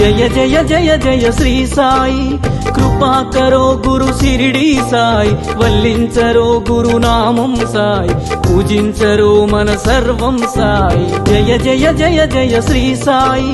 జయ జయ జయ జయ శ్రీ సాయి, కృపా కరో గురు శిరిడి సాయి, వల్లించరో గురునామం సాయి, పూజించరో మన సర్వం సాయి. జయ జయ జయ జయ శ్రీ సాయి.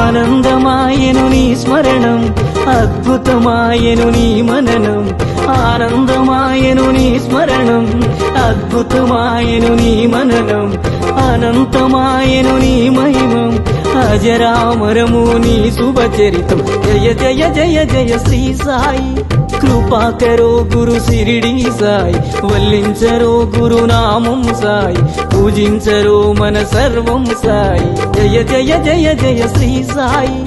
ఆనందమాయను నీ స్మరణం, అద్భుతమాయను నీ మననం. ఆనందమాయను నీ స్మరణం, అద్భుతమాయను నీ మననం. అనంతమాయను నీ మహిమం, అజరామరము నీ శుభచరితం. జయ జయ జయ జయ శ్రీ సాయి, కృపా కరో గురు శిరిడి సాయి, వల్లించరో గురునామం సాయి, పూజించరో మన సర్వం సాయి. జయ జయ జయ జయ శ్రీ సాయి.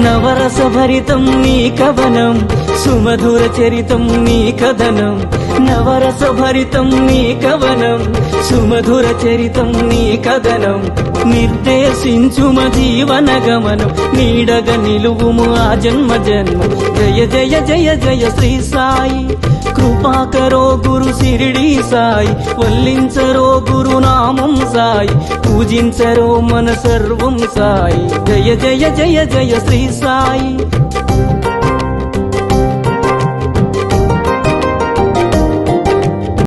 నవరస భరితం నీ కవనం, సుమధుర చరితం నీ కథనం. నవరస భరితం నీ కవనం, సుమధుర చరితం నీ కథనం. నిర్దేశించుమ జీవన గమనం, నీడగ నిలువుము ఆ జన్మ జన్మం. జయ జయ జయ జయ శ్రీ సాయి, కృపా కరో గురు శిరిడి సాయి, వల్లించరో గురునామం సాయి, పూజించరో మన సర్వం సాయి. జయ జయ జయ జయ శ్రీ సాయి.